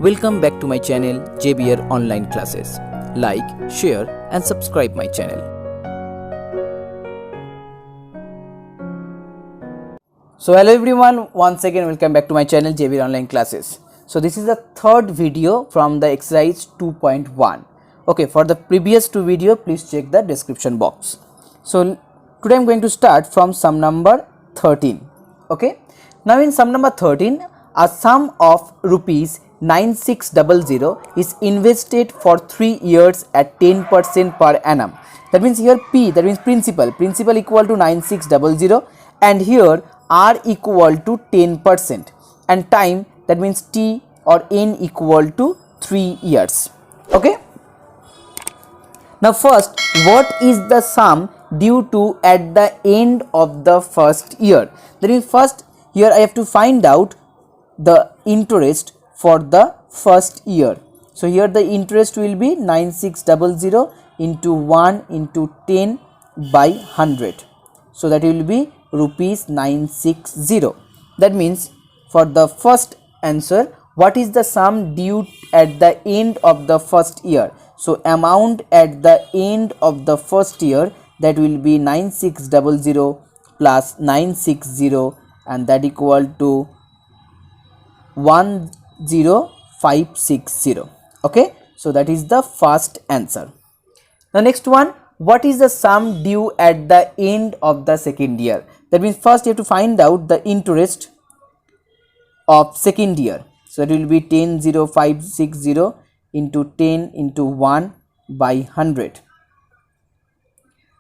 Welcome back to my channel JBR Online Classes. Like, share and subscribe my channel. So hello everyone, once again welcome back to my channel JBR Online Classes. So this is the third video from the exercise 2.1. Okay, for the previous two video please check the description box. So today I am going to start from sum number 13. Okay, now in sum number 13 a sum of rupees 9600 is invested for 3 years at 10% per annum. That means here P, that means principal equal to 9600 and here R equal to 10% and time, that means T or N equal to 3 years. Okay. Now first, what is the sum due to at the end of the first year? That means first here I have to find out the interest for the first year. So here the interest will be 9600 into 1 into 10 by 100. So that will be rupees 960. That means for the first answer, what is the sum due at the end of the first year? So amount at the end of the first year, that will be 9600 plus 960 and that equal to 10560. Okay, so that is the first answer. The next one, what is the sum due at the end of the second year? That means first you have to find out the interest of second year. So it will be 10560 into 10 into 1 by 100.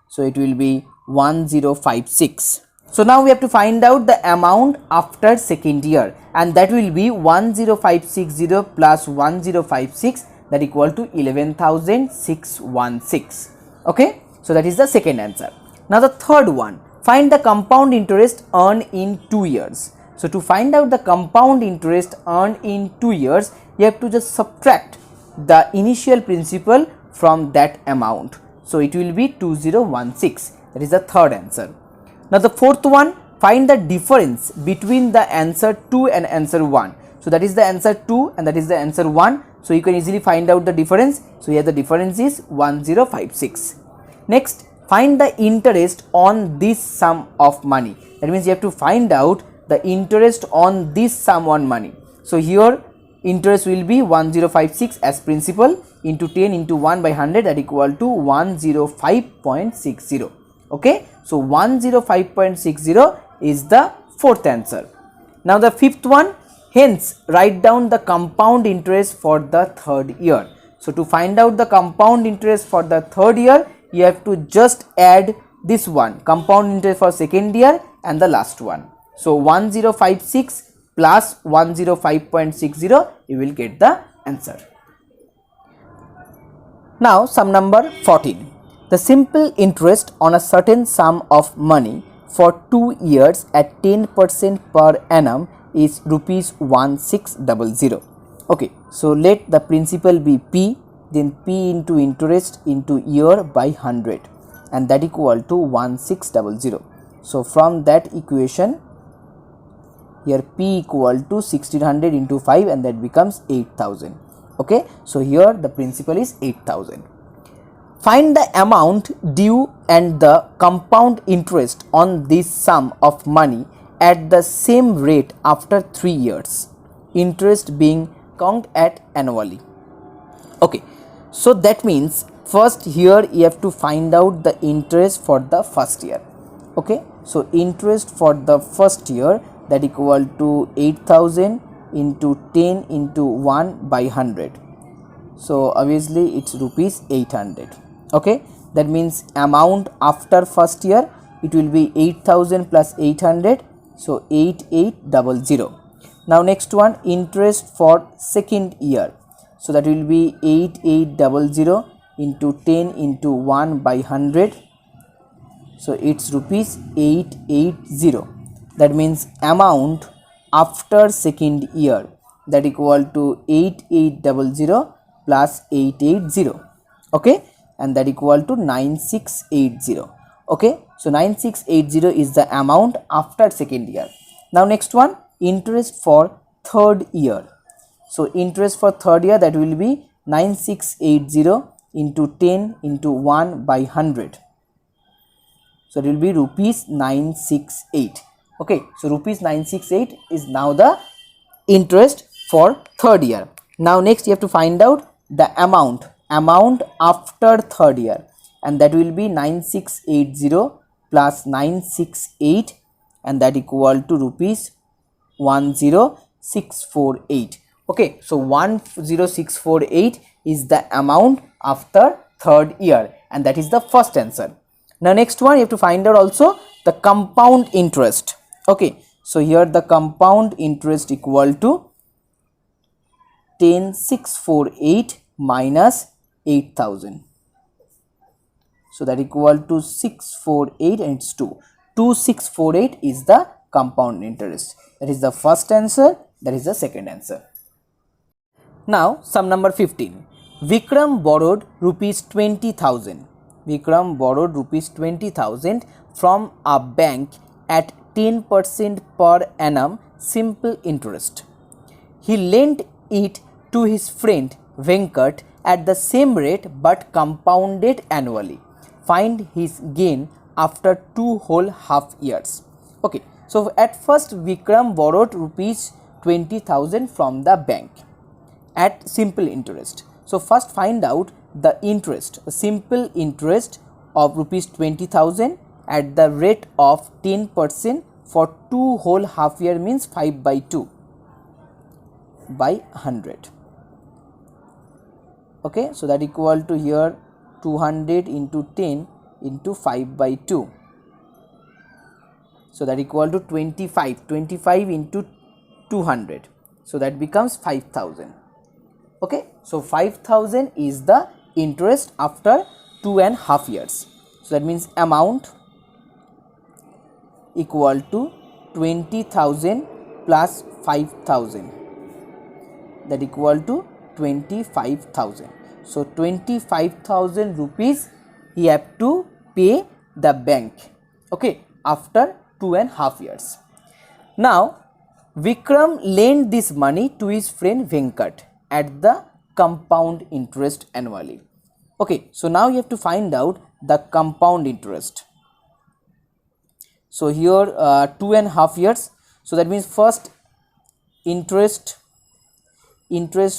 So it will be 1056. So now we have to find out the amount after second year and that will be 10560 plus 1056, that equal to 11,616. Okay, so that is the second answer. Now the third one, find the compound interest earned in 2 years. So to find out the compound interest earned in 2 years, you have to just subtract the initial principal from that amount. So it will be 2016. That is the third answer. Now the fourth one, find the difference between the answer 2 and answer 1. So that is the answer 2 and that is the answer 1. So you can easily find out the difference. So here the difference is 1056. Next, find the interest on this sum of money. That means you have to find out the interest on this sum on money. So here interest will be 1056 as principal into 10 into 1 by 100, that equal to 105.60. Okay, so 105.60 is the fourth answer. Now the fifth one, hence write down the compound interest for the third year. So to find out the compound interest for the third year, you have to just add this one, compound interest for second year and the last one. So 1056 plus 105.60, you will get the answer. Now sum number 14. The simple interest on a certain sum of money for 2 years at 10% per annum is rupees 1600. Okay, so let the principal be P, then P into interest into year by 100 and that equal to 1600. So from that equation, here P equal to 1600 into 5 and that becomes 8000. Okay, so here the principal is 8000. Find the amount due and the compound interest on this sum of money at the same rate after 3 years, interest being counted at annually. Okay, so that means first here you have to find out the interest for the first year. Okay, so interest for the first year, that equal to 8000 into 10 into 1 by 100. So obviously it's rupees 800. Okay, that means amount after first year, it will be 8000 plus 800, so 8800. Now next one, interest for second year, so that will be 8800 into 10 into 1 by 100, so it's rupees 880. That means amount after second year, that equal to 8800 plus 880. Okay, and that equal to 9680. Okay, so 9680 is the amount after second year. Now next one, interest for third year. So interest for third year, that will be 9680 into 10 into 1 by 100. So it will be rupees 968. Okay, so rupees 968 is now the interest for third year. Now next you have to find out the amount after third year, and that will be 9680 plus 968, and that equal to rupees 10648. Okay, so 10648 is the amount after third year, and that is the first answer. Now next one, you have to find out also the compound interest. Okay, so here the compound interest equal to 10648 minus 8000. So that equal to 648, and it's 2. 2648 is the compound interest. That is the first answer. That is the second answer. Now sum number 15. Vikram borrowed rupees 20,000. Vikram borrowed rupees 20,000 from a bank at 10% per annum simple interest. He lent it to his friend Venkat at the same rate but compounded annually. Find his gain after 2 whole half years. Okay, so at first Vikram borrowed rupees 20,000 from the bank at simple interest. So first find out the interest, simple interest of rupees 20,000 at the rate of 10% for 2 whole half year, means 5 by 2 by 100. Okay, so that equal to here 200 into 10 into 5 by 2. So that equal to 25 into 200. So that becomes 5,000. Okay, so 5,000 is the interest after 2.5 years. So that means amount equal to 20,000 plus 5,000, that equal to 25,000. So 25,000 rupees he have to pay the bank, okay, after 2.5 years. Now Vikram lent this money to his friend Venkat at the compound interest annually. Okay, so now you have to find out the compound interest. So here 2.5 years. So that means first interest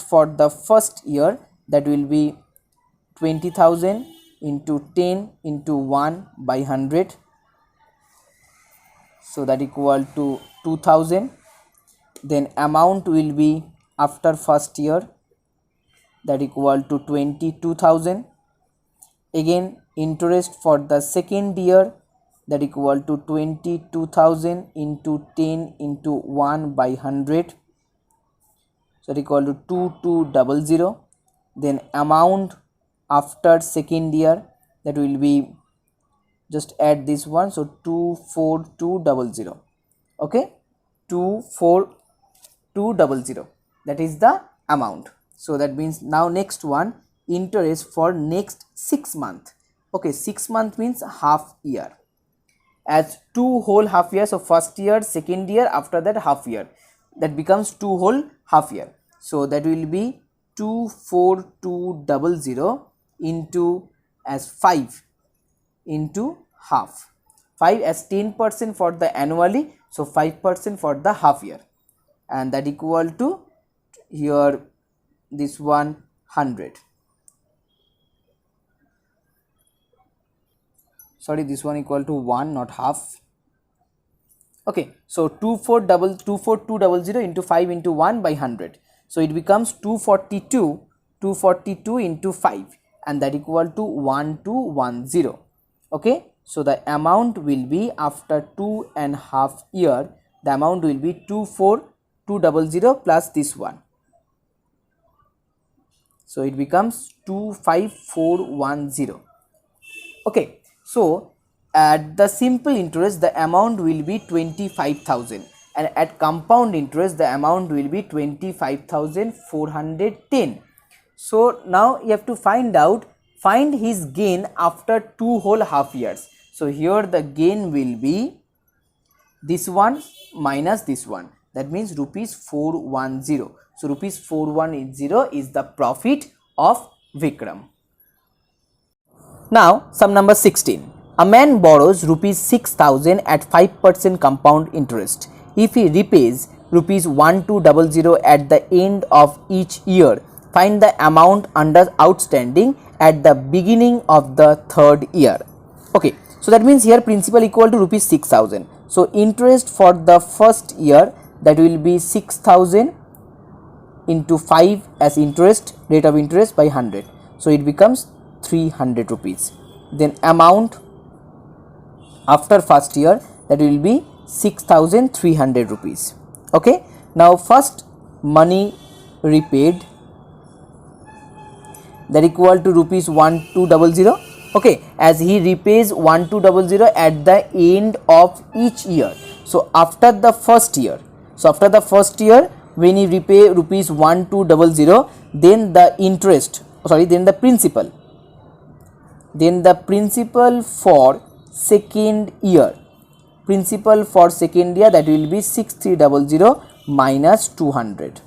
for the first year, that will be 20,000 into 10 into 1 by 100. So that equal to 2,000. Then amount will be after first year, that equal to 22,000. Again interest for the second year, that equal to 22,000 into 10 into 1 by 100. So that equal to 2200. Then amount after second year, that will be, just add this one, so 24200. Okay, 24200, that is the amount. So that means now next one, interest for next 6 months. Okay, 6 months means half year, as 2 whole half years. So first year, second year, after that half year, that becomes 2 whole half year. So that will be 24200 into as 5 into half. 5 as 10% for the annually, so 5% for the half year, and that equal to here this 100. Sorry, this one equal to 1, not half. Okay, so 24200 into 5 into 1 by 100. So it becomes 242 into 5, and that equal to 1210. Okay, so the amount will be after 2.5 year, the amount will be 24200 plus this one. So it becomes 25410. Okay, so at the simple interest, the amount will be 25,000, and at compound interest, the amount will be 25,410. So now you have to find his gain after 2 whole half years. So here the gain will be this one minus this one, that means rupees 410. So rupees 410 is the profit of Vikram. Now sum number 16. A man borrows rupees 6,000 at 5% compound interest. If he repays rupees 1200 at the end of each year, find the amount under outstanding at the beginning of the third year. Okay, so that means here principal equal to rupees 6,000. So interest for the first year, that will be 6,000 into 5 as interest, rate of interest by 100. So it becomes 300 rupees. Then amount after first year, that will be 6,300 rupees. Okay, now first money repaid, that equal to rupees 1200. Okay, as he repays 1200 at the end of each year. So after the first year, when he repay rupees 1200, then the interest, then the principal for second year, that will be 6300 minus 1200,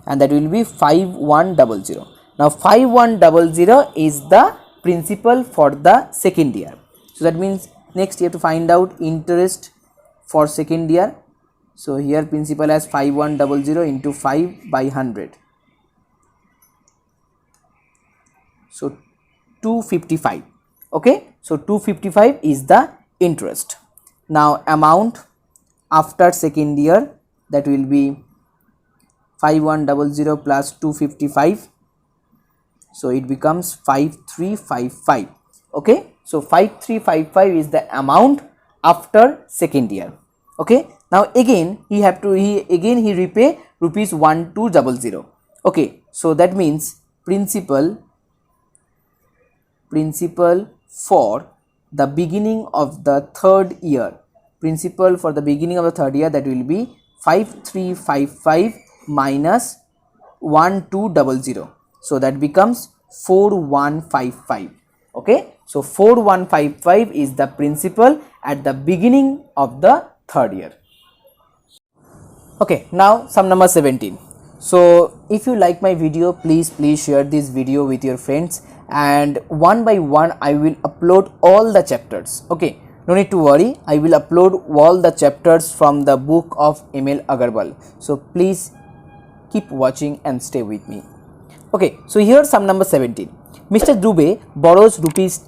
and that will be 5100. Now 5100 is the principal for the second year. So that means next you have to find out interest for second year. So here principal as 5100 into 5 by 100. So 255. Okay, so 255 is the interest. Now amount after second year, that will be 5100 plus 255. So it becomes 5355. Okay, so 5355 is the amount after second year. Okay, now again he repay rupees 1200. Okay, so that means principal for the beginning of the third year, that will be 5355 minus 1200. So that becomes 4155. Okay, so 4155 is the principal at the beginning of the third year. Okay, now sum number 17. So if you like my video, please share this video with your friends, and one by one I will upload all the chapters. Okay, no need to worry, I will upload all the chapters from the book of ML Agarwal. So please keep watching and stay with me. Okay, so here sum number 17. Mr. Dubey borrows rupees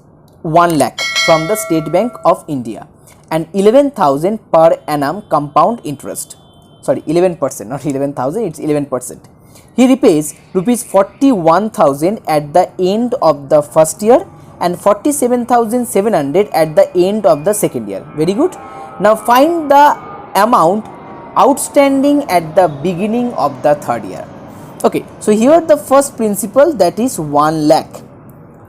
1 lakh from the State Bank of India and 11,000 per annum compound interest. Sorry, 11%, not 11,000, it's 11%. He repays rupees 41,000 at the end of the first year and 47,700 at the end of the second year. Very good. Now find the amount outstanding at the beginning of the third year. Okay, so here the first principal, that is 1 lakh.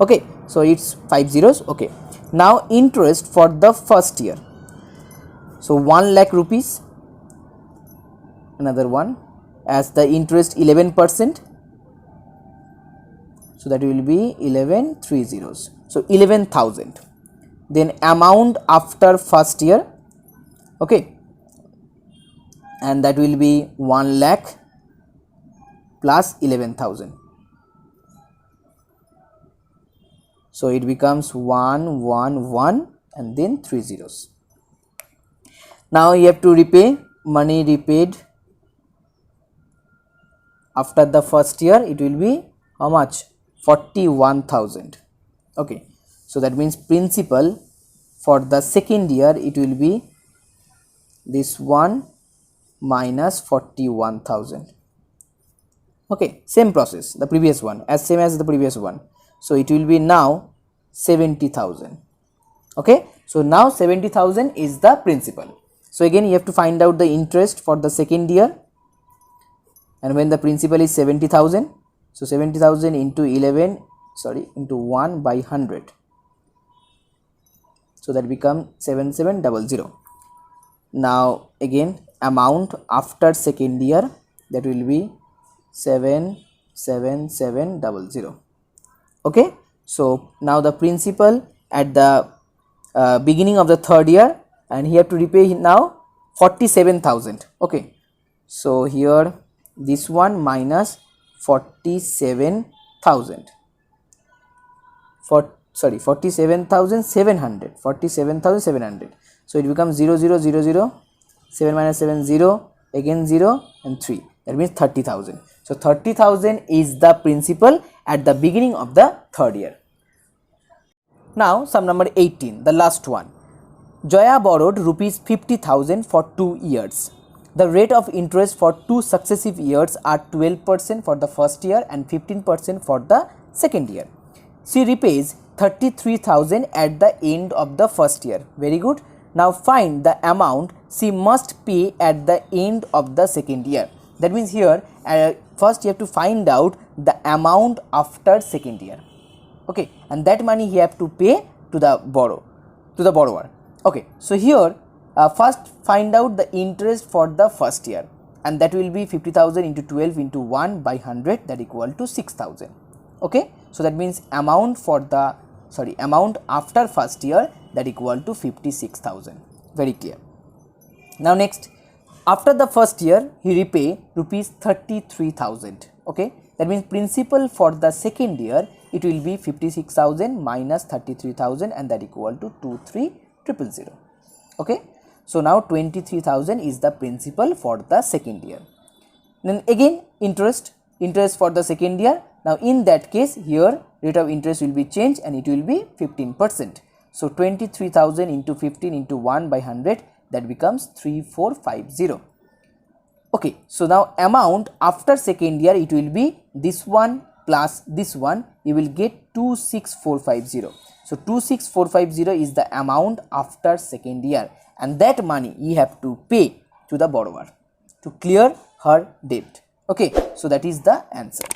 Okay, so it's 5 zeros. Okay, now interest for the first year. So 1 lakh rupees, another one, as the interest 11%. So that will be 11 3 zeros. So 11,000. Then amount after first year. Okay, and that will be 1 lakh plus 11,000. So it becomes 111 and then 3 zeros. Now you have to repay money repaid after the first year. It will be how much? 41,000. Okay, so that means principal for the second year, it will be this one minus 41,000. Okay, same process, the previous one, as same as the previous one. So it will be now 70,000. Okay, so now 70,000 is the principal. So again you have to find out the interest for the second year, and when the principal is 70,000, so 70,000 into 1 by 100. So that becomes 7700. Now again amount after second year, that will be 77700. Okay, so now the principal at the beginning of the third year, and he have to repay now 47,000. Okay, so here this one minus 47,000 for 47,700, 47,700. So it becomes 0 0 0 0, 7 minus 7 0, again 0 and 3, that means 30,000. So 30,000 is the principal at the beginning of the third year. Now sum number 18, the last one. Joya borrowed rupees 50,000 for 2 years. The rate of interest for 2 successive years are 12% for the first year and 15% for the second year. She repays 33,000 at the end of the first year. Very good. Now find the amount she must pay at the end of the second year. That means here first you have to find out the amount after second year. Okay, and that money he have to pay to the borrower. Okay, so here first find out the interest for the first year, and that will be 50,000 into 12 into 1 by 100, that equal to 6,000. Okay, so that means amount after first year, that equal to 56,000. Very clear. Now next, after the first year he repay rupees 33,000. Okay, that means principal for the second year, it will be 56,000 minus 33,000, and that equal to 23,000. Okay, so now 23,000 is the principal for the second year. Then again interest for the second year. Now in that case, here rate of interest will be changed and it will be 15%. So 23,000 into 15 into 1 by 100, that becomes 3450. Okay, so now amount after second year, it will be this one plus this one, you will get 26450. So 26450 is the amount after second year, and that money you have to pay to the borrower to clear her debt. Okay, so that is the answer.